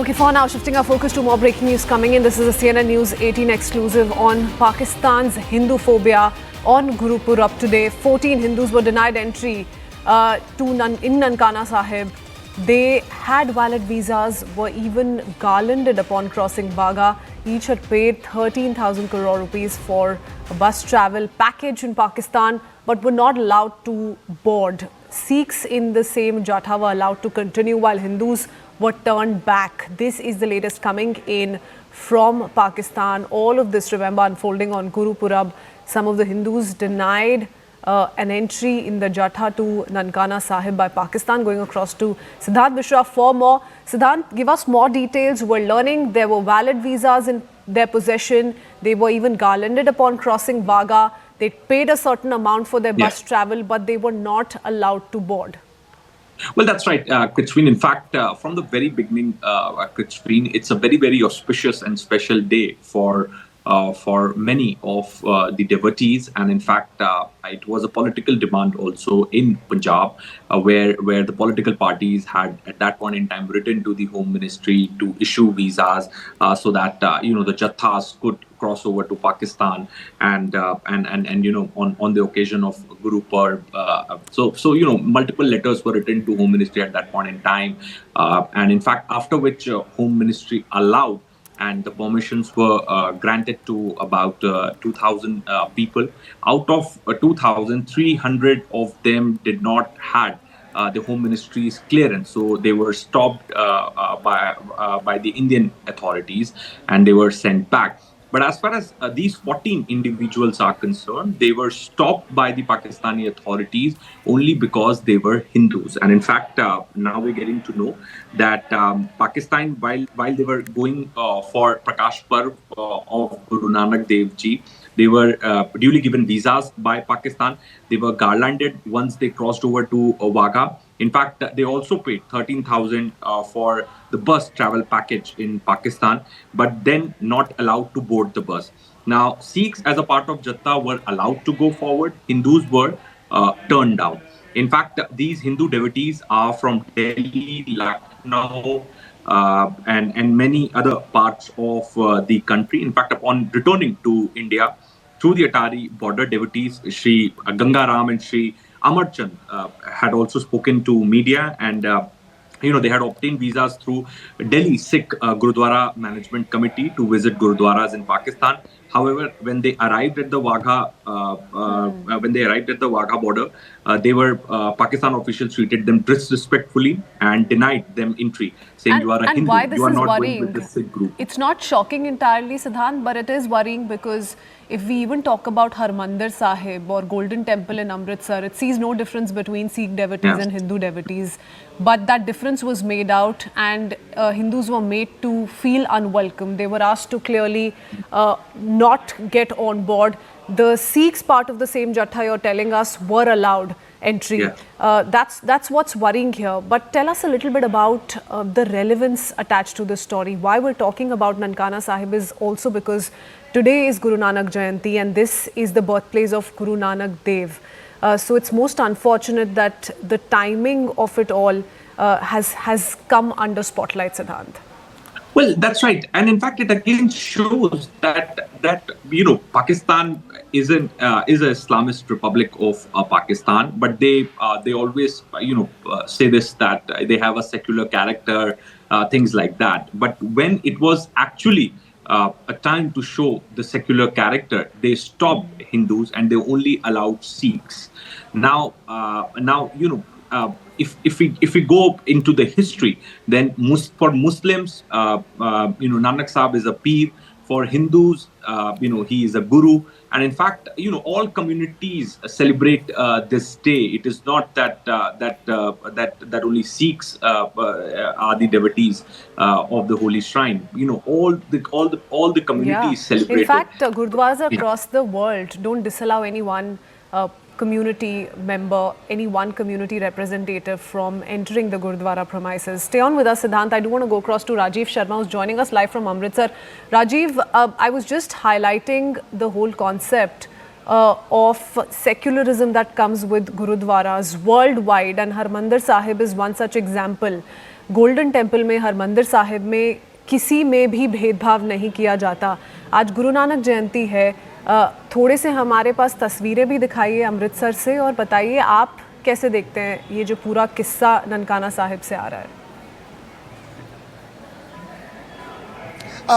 Okay, for now, shifting our focus to more breaking news coming in. This is a CNN News 18 exclusive on Pakistan's Hindu phobia on Guru Purab today. 14 Hindus were denied entry in Nankana Sahib. They had valid visas, were even garlanded upon crossing Wagah. Each had paid 13,000 crore rupees for a bus travel package in Pakistan, but were not allowed to board. Sikhs in the same Jatha were allowed to continue while Hindus were turned back. This is the latest coming in from Pakistan. All of this, remember, unfolding on Guru Purab. Some of the Hindus denied an entry in the Jatha to Nankana Sahib by Pakistan, going across to Siddhant Mishra for more. Siddhant, give us more details. We're learning there were valid visas in their possession. They were even garlanded upon crossing Wagah. They paid a certain amount for their bus travel, but they were not allowed to board. Well, that's right, Kritzveen. In fact, from the very beginning, Kritzveen, it's a very, very auspicious and special day for many of the devotees, and in fact, it was a political demand also in Punjab, where the political parties had at that point in time written to the Home Ministry to issue visas so that the Jathas could cross over to Pakistan and on the occasion of Guru Purab. So multiple letters were written to Home Ministry at that point in time, and in fact, after which Home Ministry allowed. And the permissions were granted to about 2,000 people. Out of 2,300 of them did not had the Home Ministry's clearance, so they were stopped by the Indian authorities, and they were sent back. But as far as these 14 individuals are concerned, they were stopped by the Pakistani authorities only because they were Hindus. And in fact, now we're getting to know that Pakistan, while they were going for Prakash Parv of Guru Nanak Dev Ji, they were duly given visas by Pakistan. They were garlanded once they crossed over to Wagah. In fact, they also paid 13,000 for the bus travel package in Pakistan, but then not allowed to board the bus. Now, Sikhs as a part of Jatha were allowed to go forward. Hindus were turned down. In fact, these Hindu devotees are from Delhi, Lucknow, and many other parts of the country. In fact, upon returning to India through the Atari border, devotees Sri Gangaram and Sri Amarchand had also spoken to media, and they had obtained visas through Delhi Sikh Gurudwara Management Committee to visit Gurudwaras in Pakistan. However, when they arrived at the Wagah, border, Pakistan officials treated them disrespectfully and denied them entry, saying you are a Hindu, why this you are is not worrying, going with the Sikh group. It's not shocking entirely, Siddhant, but it is worrying because if we even talk about Harmandir Sahib or Golden Temple in Amritsar, it sees no difference between Sikh devotees and Hindu devotees. But that difference was made out, and Hindus were made to feel unwelcome. They were asked to clearly not get on board. The Sikhs part of the same Jatha you're telling us were allowed entry. That's what's worrying here. But tell us a little bit about the relevance attached to this story. Why we're talking about Nankana Sahib is also because today is Guru Nanak Jayanti, and this is the birthplace of Guru Nanak Dev. So it's most unfortunate that the timing of it all has come under spotlight, Siddhant. Well, that's right, and in fact, it again shows that Pakistan is an Islamist republic of Pakistan, but they always say this, that they have a secular character, things like that. But when it was actually a time to show the secular character, they stopped Hindus and they only allowed Sikhs. Now, if we go into the history, then for Muslims, Nanak Sahib is a Peer. For Hindus, he is a Guru. And in fact, all communities celebrate this day. It is not that only Sikhs are the devotees of the holy shrine. All the communities celebrate. In fact, Gurdwaras across the world don't disallow any one community member, any one community representative from entering the Gurdwara premises. Stay on with us, Siddhant. I do want to go across to Rajiv Sharma, who's joining us live from Amritsar. Rajiv, I was just highlighting the whole concept of secularism that comes with Gurudwaras worldwide, and Harmandir Sahib is one such example. Golden temple में, हरमंदिर साहिब में किसी में भी भेदभाव नहीं किया जाता। आज गुरु नानक जयंती है, थोड़े से हमारे पास तस्वीरें भी दिखाइए अमृतसर से और बताइए आप कैसे देखते हैं ये जो पूरा किस्सा ननकाना साहिब से आ रहा है।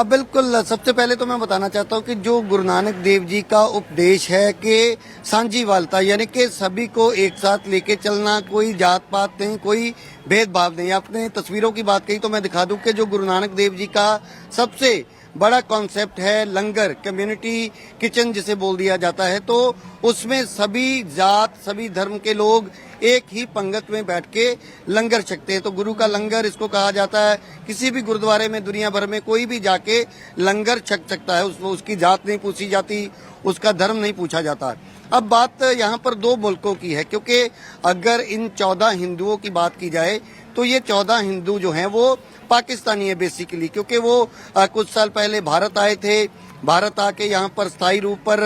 बिल्कुल, सबसे पहले तो मैं बताना चाहता हूँ कि जो गुरु नानक देव जी का उपदेश है कि सांझीवालता, यानी कि सभी को एक साथ लेके चलना, कोई जात पात नहीं, कोई भेदभाव नहीं। आपने तस्वीरों की बात कही तो मैं दिखा दूं कि जो गुरु नानक देव जी का सबसे बड़ा कॉन्सेप्ट है लंगर, कम्युनिटी किचन जिसे बोल दिया जाता है, तो उसमें सभी जात, सभी धर्म के लोग एक ही पंगत में बैठ के लंगर छकते हैं। तो गुरु का लंगर इसको कहा जाता है। किसी भी गुरुद्वारे में दुनिया भर में कोई भी जाके लंगर छक सकता है, उसकी जात नहीं पूछी जाती, उसका धर्म नहीं पूछा जाता। अब बात यहाँ पर दो मुल्कों की है, क्योंकि अगर इन 14 हिंदुओं की बात की जाए तो ये 14 हिंदू जो हैं वो पाकिस्तानी है बेसिकली, क्योंकि वो कुछ साल पहले भारत आए थे, भारत आके यहाँ पर स्थायी रूप पर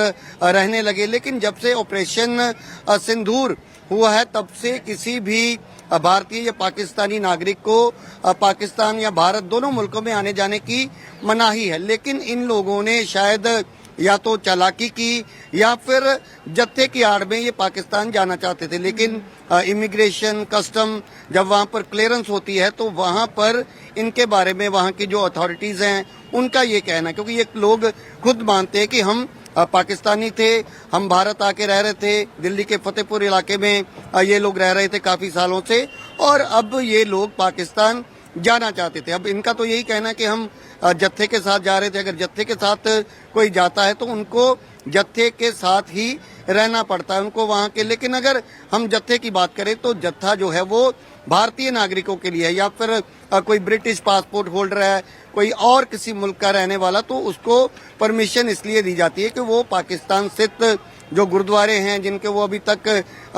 रहने लगे। लेकिन जब से ऑपरेशन सिंदूर हुआ है तब से किसी भी भारतीय या पाकिस्तानी नागरिक को पाकिस्तान या भारत दोनों मुल्कों में आने जाने की मनाही है। लेकिन इन लोगों ने शायद या तो चालाकी की या फिर जत्थे की आड़ में ये पाकिस्तान जाना चाहते थे। लेकिन इमिग्रेशन, कस्टम जब वहाँ पर क्लियरेंस होती है तो वहाँ पर इनके बारे में वहाँ की जो अथॉरिटीज़ हैं उनका ये कहना, क्योंकि ये लोग खुद मानते हैं कि हम पाकिस्तानी थे, हम भारत आके रह रहे थे, दिल्ली के फतेहपुर इलाके में ये लोग रह रहे थे काफ़ी सालों से, और अब ये लोग पाकिस्तान जाना चाहते थे। अब इनका तो यही कहना है कि हम जत्थे के साथ जा रहे थे। अगर जत्थे के साथ कोई जाता है तो उनको जत्थे के साथ ही रहना पड़ता है उनको वहाँ के। लेकिन अगर हम जत्थे की बात करें तो जत्था जो है वो भारतीय नागरिकों के लिए है, या फिर कोई ब्रिटिश पासपोर्ट होल्डर है, कोई और किसी मुल्क का रहने वाला, तो उसको परमिशन इसलिए दी जाती है कि वो पाकिस्तान स्थित जो गुरुद्वारे हैं जिनके वो अभी तक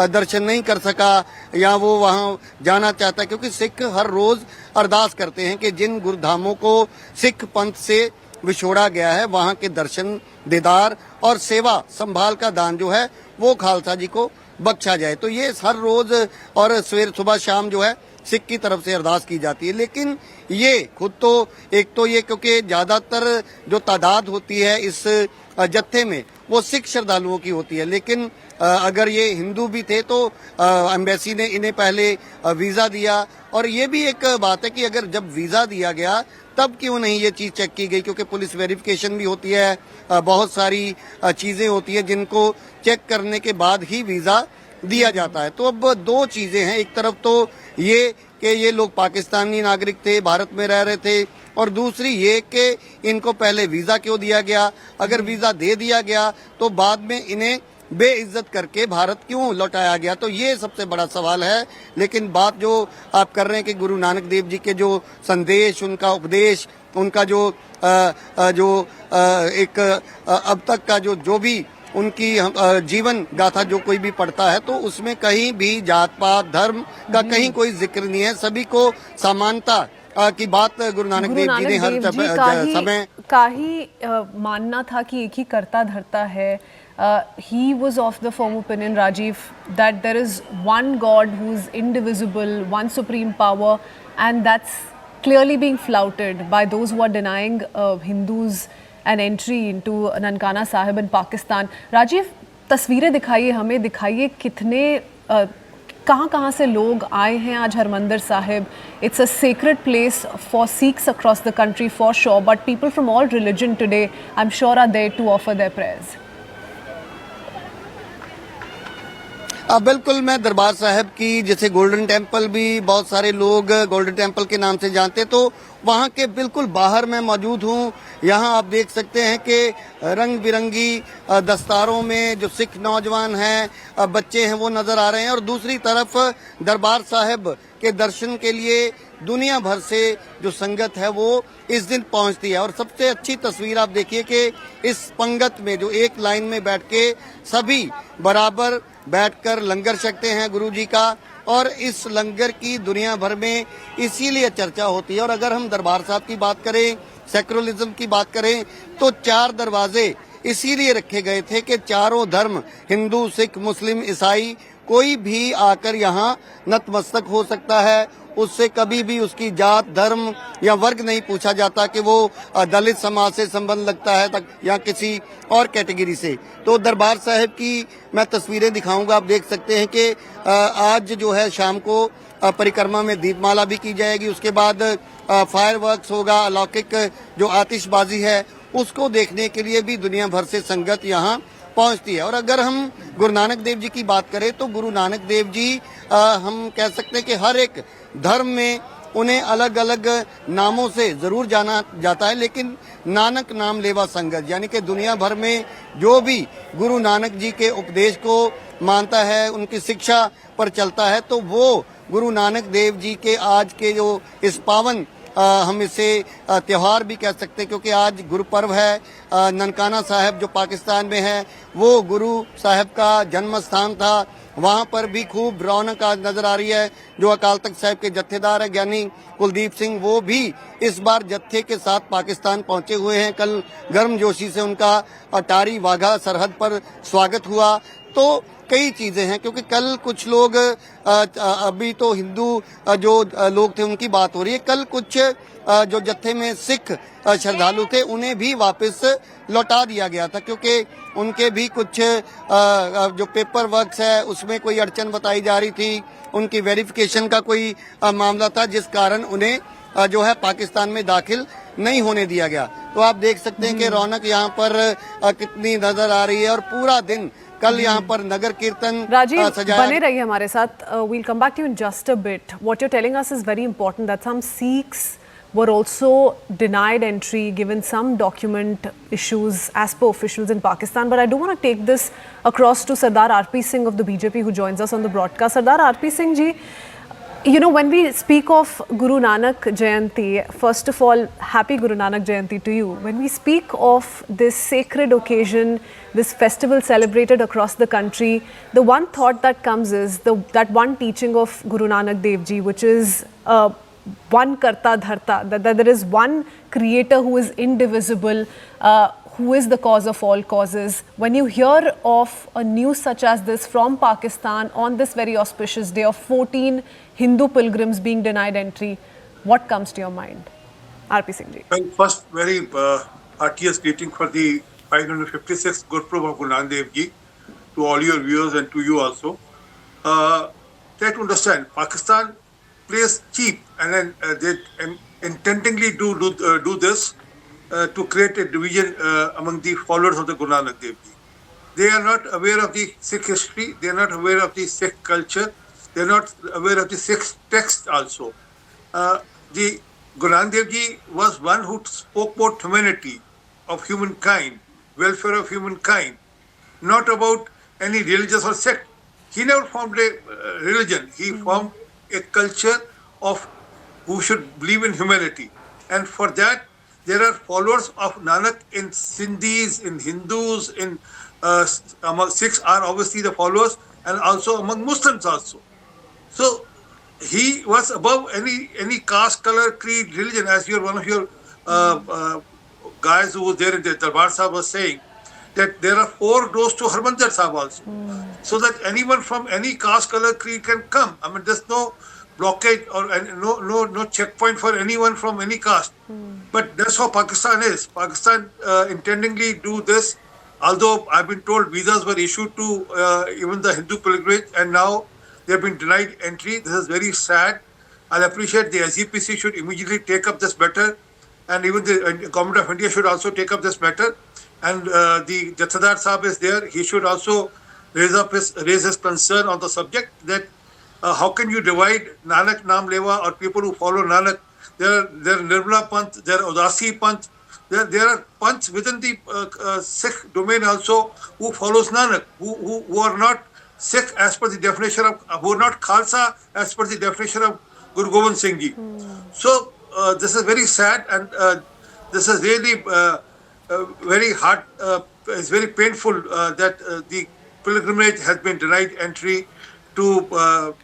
दर्शन नहीं कर सका या वो वहाँ जाना चाहता है, क्योंकि सिख हर रोज़ अरदास करते हैं कि जिन गुरुधामों को सिख पंथ से विछोड़ा गया है वहाँ के दर्शन, दीदार और सेवा संभाल का दान जो है वो खालसा जी को बख्शा जाए। तो ये हर रोज़ और सवेर सुबह शाम जो है सिख की तरफ से अरदास की जाती है। लेकिन ये खुद तो एक तो ये क्योंकि ज़्यादातर जो तादाद होती है इस जत्थे में वो सिख श्रद्धालुओं की होती है। लेकिन अगर ये हिंदू भी थे तो एम्बेसी ने इन्हें पहले वीज़ा दिया, और ये भी एक बात है कि अगर जब वीज़ा दिया गया तब क्यों नहीं ये चीज़ चेक की गई, क्योंकि पुलिस वेरिफिकेशन भी होती है, बहुत सारी चीज़ें होती है जिनको चेक करने के बाद ही वीज़ा दिया जाता है। तो अब दो चीज़ें हैं, एक तरफ तो ये कि ये लोग पाकिस्तानी नागरिक थे, भारत में रह रहे थे, और दूसरी ये कि इनको पहले वीज़ा क्यों दिया गया। अगर वीज़ा दे दिया गया तो बाद में इन्हें बेइज्जत करके भारत क्यों लौटाया गया, तो ये सबसे बड़ा सवाल है। लेकिन बात जो आप कर रहे हैं कि गुरु नानक देव जी के जो संदेश, उनका उपदेश, उनका जो एक अब तक का जो भी उनकी जीवन गाथा जो कोई भी पढ़ता है तो उसमें कहीं भी जात पात धर्म का कहीं कोई जिक्र नहीं है। सभी को समानता की बात गुरु नानक देव जी ने हर समय का ही मानना था कि एक ही करता धरता है। He was of the firm opinion, Rajiv, that there is one God who is indivisible, one supreme power, and that's clearly being flouted by those who are denying Hindus an entry into Nankana Sahib in Pakistan. Rajiv, तस्वीरें दिखाइए हमें, दिखाइए कितने कहाँ से लोग आए हैं आज Harmandir Sahib. It's a sacred place for Sikhs across the country for sure, but people from all religion today, I'm sure, are there to offer their prayers. बिल्कुल, मैं दरबार साहब की, जैसे गोल्डन टेम्पल भी बहुत सारे लोग गोल्डन टेम्पल के नाम से जानते, तो वहाँ के बिल्कुल बाहर मैं मौजूद हूँ। यहाँ आप देख सकते हैं कि रंग बिरंगी दस्तारों में जो सिख नौजवान हैं, बच्चे हैं, वो नज़र आ रहे हैं, और दूसरी तरफ दरबार साहब के दर्शन के लिए दुनिया भर से जो संगत है वो इस दिन पहुंचती है। और सबसे अच्छी तस्वीर आप देखिए कि इस पंगत में जो एक लाइन में बैठ के सभी बराबर बैठकर लंगर छकते हैं गुरु जी का, और इस लंगर की दुनिया भर में इसीलिए चर्चा होती है। और अगर हम दरबार साहब की बात करें, सेक्युलरिज्म की बात करें, तो 4 दरवाजे इसीलिए रखे गए थे कि चारों धर्म, हिंदू, सिख, मुस्लिम, ईसाई, कोई भी आकर यहाँ नतमस्तक हो सकता है, उससे कभी भी उसकी जात, धर्म या वर्ग नहीं पूछा जाता कि वो दलित समाज से संबंध लगता है तक या किसी और कैटेगरी से। तो दरबार साहिब की मैं तस्वीरें दिखाऊंगा, आप देख सकते हैं कि आज जो है शाम को परिक्रमा में दीपमाला भी की जाएगी, उसके बाद फायरवर्क्स होगा, अलौकिक जो आतिशबाजी है उसको देखने के लिए भी दुनिया भर से संगत यहाँ पहुंचती है। और अगर हम गुरु नानक देव जी की बात करें तो गुरु नानक देव जी हम कह सकते हैं कि हर एक धर्म में उन्हें अलग अलग नामों से जरूर जाना जाता है, लेकिन नानक नाम लेवा संगत यानी कि दुनिया भर में जो भी गुरु नानक जी के उपदेश को मानता है, उनकी शिक्षा पर चलता है, तो वो गुरु नानक देव जी के आज के जो इस पावन हम इसे त्योहार भी कह सकते हैं, क्योंकि आज गुरु पर्व है। ननकाना साहिब जो पाकिस्तान में है वो गुरु साहिब का जन्म स्थान था, वहाँ पर भी खूब रौनक आज नजर आ रही है। जो अकाल तख्त साहिब के जत्थेदार है ज्ञानी कुलदीप सिंह, वो भी इस बार जत्थे के साथ पाकिस्तान पहुंचे हुए हैं। कल गर्मजोशी से उनका अटारी वाघा सरहद पर स्वागत हुआ। तो कई चीजें हैं, क्योंकि कल कुछ लोग अभी तो हिंदू जो लोग थे उनकी बात हो रही है, कल कुछ जो जत्थे में सिख श्रद्धालु थे उन्हें भी वापस लौटा दिया गया था, क्योंकि उनके भी कुछ जो पेपर वर्क्स है उसमें कोई अड़चन बताई जा रही थी, उनकी वेरिफिकेशन का कोई मामला था, जिस कारण उन्हें जो है पाकिस्तान में दाखिल नहीं होने दिया गया। तो आप देख सकते हैं कि रौनक यहाँ पर कितनी नजर आ रही है, और पूरा दिन कल यहाँ पर नगर कीर्तन राजीव सजाया। बने रहिए हमारे साथ, we'll come back to you in just a bit. What you're telling us is very important, that some Sikhs were also denied entry given some document issues as per officials in Pakistan. But I do want to take this across to Sardar RP Singh of the BJP, who joins us on the broadcast. Sardar RP Singh ji, you know, when we speak of Guru Nanak Jayanti, first of all, happy Guru Nanak Jayanti to you. When we speak of this sacred occasion, this festival celebrated across the country, the one thought that comes is that one teaching of Guru Nanak Dev Ji, which is one karta dharta, that there is one creator who is indivisible, who is the cause of all causes. When you hear of a news such as this from Pakistan on this very auspicious day of 14 Hindu pilgrims being denied entry, what comes to your mind? RP Singh ji. Well, first, very heartiest greeting for the 556th Gurpurab of Guru Nanak Dev Ji to all your viewers and to you also. Try to understand, Pakistan plays cheap, and then they intentionally do this to create a division among the followers of the Guru Nanak Dev Ji. They are not aware of the Sikh history, they are not aware of the Sikh culture, they are not aware of the Sikh text also. The Guru Nanak Dev Ji was one who spoke about humanity of humankind, welfare of humankind, not about any religious or sect. He never formed a religion, he formed a culture of who should believe in humanity. And for that, there are followers of Nanak in Sindhis, in Hindus, in among Sikhs are obviously the followers, and also among Muslims also. So he was above any caste, color, creed, religion, as one of your guys who was there in the Darbar Sahib was saying, that there are 4 doors to Harmandir Sahib also. So that anyone from any caste, color, creed can come. I mean, there's no blockade or no checkpoint for anyone from any caste. But that's how Pakistan is. Pakistan intendingly do this, although I've been told visas were issued to even the Hindu pilgrimage, and now they've been denied entry. This is very sad. I'll appreciate the SGPC should immediately take up this matter, and even the Government of India should also take up this matter. And the Jathadar Sahib is there. He should also raise his concern on the subject that how can you divide Nanak Naam Lewa or people who follow Nanak? There are Nirmala Panth, there are Udasi Panth, there are Panths within the Sikh domain also who follows Nanak, who are not Sikh as per the definition of, who are not Khalsa as per the definition of Guru Gobind Singh Ji. So this is very sad, and this is really very hard, it's very painful that the pilgrimage has been denied entry to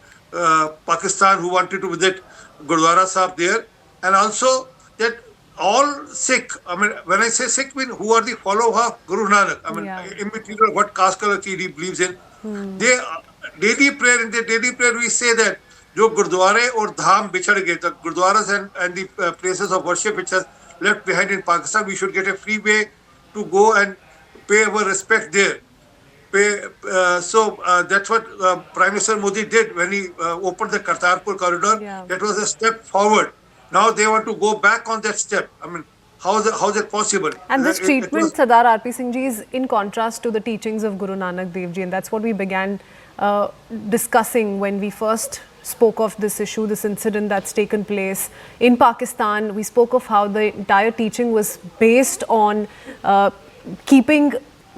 Pakistan, who wanted to visit Gurdwara Sahib there, and also that all Sikh, I mean, when I say Sikh, I mean who are the followers of Guru Nanak, I mean, immaterial what caste color creed he believes in. They daily prayer, in their daily prayer we say that जो गुरुद्वारे और धाम बिछड़ गए, the gurdwaras and the places of worship which has left behind in Pakistan, we should get a free way to go and pay our respect there. That's what Prime Minister Modi did when he opened the Kartarpur corridor. Yeah. That was a step forward. Now they want to go back on that step. I mean, how is it possible? And this treatment, Sardar RP Singh ji, is in contrast to the teachings of Guru Nanak Dev Ji, and that's what we began discussing when we first spoke of this issue, this incident that's taken place in Pakistan. We spoke of how the entire teaching was based on keeping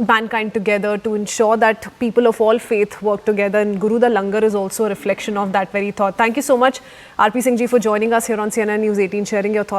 mankind together, to ensure that people of all faith work together, and Guru Da Langar is also a reflection of that very thought. Thank you so much, RP Singh ji, for joining us here on CNN News 18, sharing your thoughts.